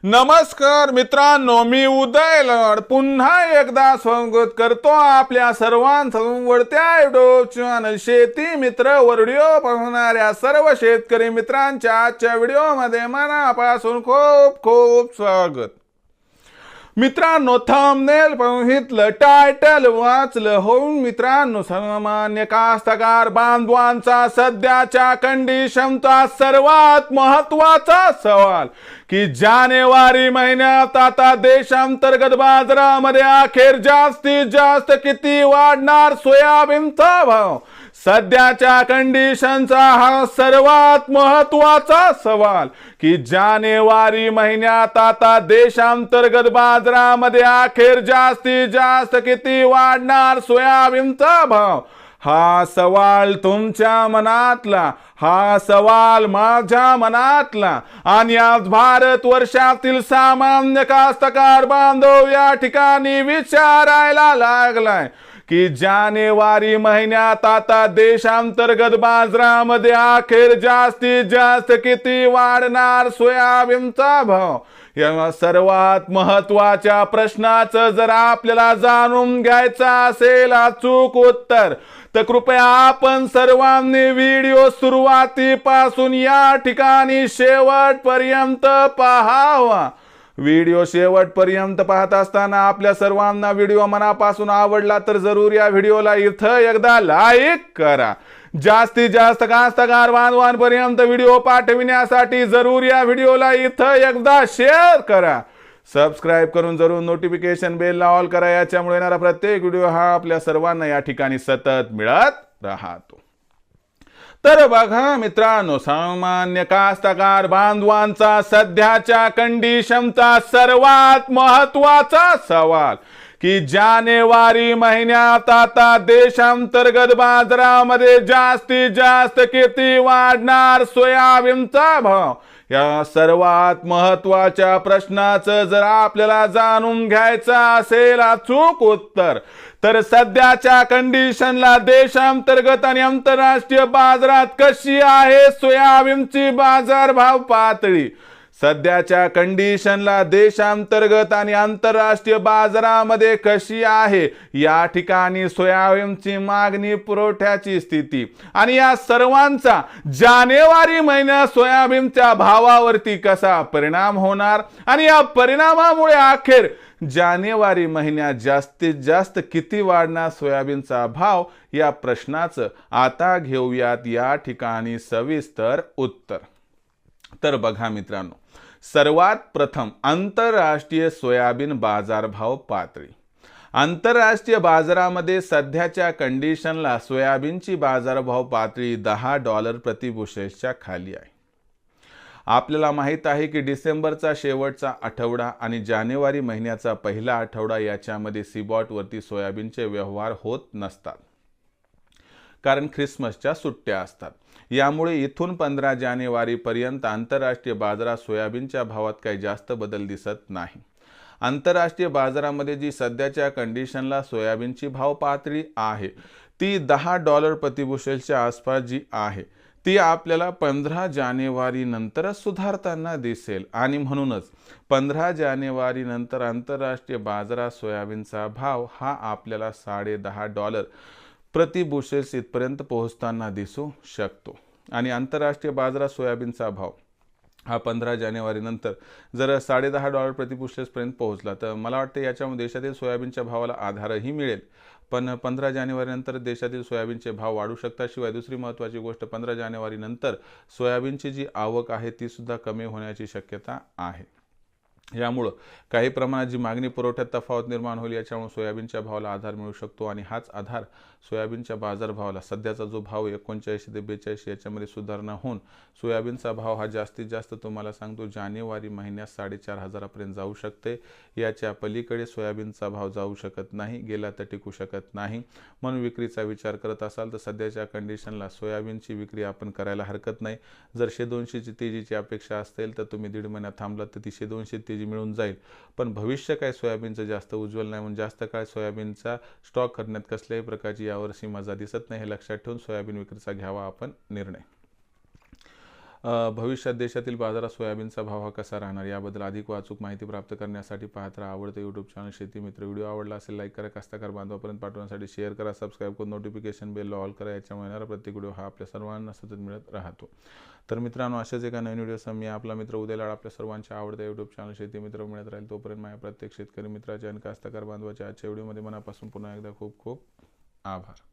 नमस्कार मित्रांनो, मी उदय लड पुन्हा एकदा स्वागत करतो आपल्या सर्वांचं वडत्या युट्यूब चॅनल शेती मित्र व्हिडिओ पाहणाऱ्या सर्व शेतकरी मित्रांच्या आजच्या व्हिडिओमध्ये मनापासून खूप खूप स्वागत। मित्रांनो, थंबनेल बघितलं, टायटल वाचलं होऊन मित्रांनो, सामान्य कास्तकार बांधवांचा सध्याच्या कंडिशनचा सर्वात महत्त्वाचा सवाल की जानेवारी महिन्यात आता देशांतर्गत बाजारामध्ये अखेर जास्तीत जास्त किती वाढणार सोयाबीनचा भाव। सध्याच्या कंडिशनचा हा सर्वात महत्त्वाचा सवाल की जानेवारी महिन्यात आता देशांतर्गत बाजारामध्ये अखेर जास्तीत जास्त किती वाढणार सोयाबीनचा भाव। हा सवाल तुमच्या मनातला, हा सवाल माझ्या मनातला आणि आज भारत वर्षातील सामान्य कास्तकार बांधव या ठिकाणी विचारायला लागलाय की जानेवारी महिन्यात आता देशांतर्गत बाजारामध्ये अखेर जास्तीत जास्त किती वाढणार सोयाबीनचा भाव। या सर्वात महत्त्वाच्या प्रश्नाचं जर आपल्याला जाणून घ्यायचं असेल अचूक उत्तर, तर कृपया आपण सर्वांनी व्हिडिओ सुरुवातीपासून या ठिकाणी शेवटपर्यंत पाहावा। व्हिडिओ शेवटपर्यंत पाहत असताना आपल्या सर्वांना व्हिडिओ मनापासून आवडला तर जरूर या व्हिडिओला इथं एकदा लाईक करा। जास्तीत जास्त कास्तकार बांधवांपर्यंत व्हिडिओ पाठविण्यासाठी जरूर या व्हिडिओला इथं एकदा शेअर करा। सबस्क्राइब करून जरूर नोटिफिकेशन बेलला ऑल करा, याच्यामुळे येणारा प्रत्येक व्हिडिओ हा आपल्या सर्वांना या ठिकाणी सतत मिळत राहतो। तर बघा मित्रांनो, सामान्य कास्तकार बांधवांचा सध्याच्या कंडिशनचा सर्वात महत्त्वाचा सवाल की जानेवारी महिन्यात आता देशांतर्गत बाजारामध्ये जास्तीत जास्त किती वाढणार सोयाबीनचा भाव। या सर्वात महत्त्वाच्या प्रश्नाचं जर आपल्याला जाणून घ्यायचं असेल अचूक उत्तर, तर सध्याच्या कंडिशनला देशांतर्गत आणि आंतरराष्ट्रीय बाजारात कशी आहे सोयाबीनची बाजारभाव पातळी। सध्याच्या कंडिशनला देशांतर्गत आणि आंतरराष्ट्रीय बाजारामध्ये कशी आहे या ठिकाणी सोयाबीनची मागणी, पुरवठ्याची स्थिती आणि या सर्वांचा जानेवारी महिन्यात सोयाबीनच्या भावावरती कसा परिणाम होणार आणि या परिणामामुळे अखेर जानेवारी महिन्यात जास्तीत जास्त किती वाढणार सोयाबीनचा भाव, या प्रश्नाचं आता घेऊयात या ठिकाणी सविस्तर उत्तर। तर बघा मित्रांनो, सर्वात प्रथम आंतरराष्ट्रीय सोयाबीन बाजारभाव पातळी। आंतरराष्ट्रीय बाजारामध्ये सध्याच्या कंडिशनला सोयाबीनची बाजारभाव पातळी $10 प्रति बुशेलच्या खाली आहे। आपल्याला माहित आहे की डिसेंबरचा शेवटचा आठवडा आणि जानेवारी महिन्याचा पहिला आठवडा याच्यामध्ये सीबॉट वरती सोयाबीनचे व्यवहार होत नसतात, कारण ख्रिसमसच्या सुट्ट्या असतात। यामुळे इथून 15 जानेवारी पर्यंत आंतरराष्ट्रीय बाजारात सोयाबीनच्या भावात काही जास्त बदल दिसत नाही। आंतरराष्ट्रीय बाजारामध्ये जी सध्याच्या कंडिशनला सोयाबीनची भाव पातळी आहे ती $10 प्रति बुशेलच्या आसपास जी आहे ती आपल्याला 15 जानेवारी नंतरच सुधारताना दिसेल आणि म्हणूनच 15 जानेवारी नंतर आंतरराष्ट्रीय बाजारात सोयाबीनचा भाव हा आपल्याला $10.5 प्रति बुशेल्स इथपर्यंत पोहोचताना दिसू शकतो। आणि आंतरराष्ट्रीय बाजारात सोयाबीनचा भाव हा 15 जानेवारी नंतर जर $10.5 प्रति बुशेल्स पर्यंत पोहोचला तर मला वाटतं याच्यामध्ये देशातील सोयाबीनच्या भावाला आधारही मिळेल। पण 15 जानेवारी नंतर देशातील सोयाबीनचे भाव वाढू शकतात। शिवाय दुसरी महत्त्वाची गोष्ट, 15 जानेवारी नंतर सोयाबीनची जी आवक आहे ती सुद्धा कमी होण्याची शक्यता आहे। यामुळे काही प्रमाणात जी मागणी पुरवठ्यात तफावत निर्माण होईल, याच्यामुळे सोयाबीनच्या भावाला आधार मिळू शकतो आणि हाच आधार सोयाबीनच्या बाजारभावाला, सध्याचा जो भाव 39 ते 42 याच्यामध्ये सुधारणा होऊन सोयाबीनचा भाव हा जास्तीत जास्त तुम्हाला सांगतो जानेवारी महिन्यात 4,500 पर्यंत जाऊ शकते। याच्या पलीकडे सोयाबीनचा भाव जाऊ शकत नाही, गेला तर टिकू शकत नाही। म्हणून विक्रीचा विचार करत असाल तर सध्याच्या कंडिशनला सोयाबीनची विक्री आपण करायला हरकत नाही। जर 100-200ची तेजीची अपेक्षा असेल तर तुम्ही 1.5 महिना थांबलात तर ती 100-200 तेजी मिळून जाईल। पण भविष्य काय सोयाबीनचं जास्त उज्ज्वल नाही, म्हणून जास्त काळ सोयाबीनचा स्टॉक करण्यात कसल्याही प्रकारची यावर्षी मजा दिसत नाही। हे लक्षात ठेवून सोयाबीन विक्रीचा घ्यावा आपण निर्णय। भविष्यात देशातील बाजारात सोयाबीनचा भाव हा कसा राहणार याबद्दल अधिक अचूक माहिती प्राप्त करण्यासाठी पाहत राहा आवडते यूट्यूब चॅनल शेती मित्र. व्हिडिओ आवडला असेल लाईक करा, कास्तकार बांधवापर्यंत पाठवण्यासाठी शेअर करा, सबस्क्राईब करून नोटिफिकेशन बेल ऑल करा. याच्यामुळे येणारा प्रत्येक व्हिडिओ हा आपल्या सर्वांना सतत मिळत राहतो. तर मित्रांनो, अशाच एका नवीन व्हिडिओसह मी आपला मित्र उदय लाड आपल्या सर्वांच्या आवडत्या यूट्यूब चॅनल शेती मित्र मिळत राहील. तोपर्यंत माझ्या प्रत्येक शेतकरी मित्राच्या आणि कास्तकार बांधवाच्या आजच्या व्हिडिओमध्ये मनापासून पुन्हा एकदा खूप खूप आभार.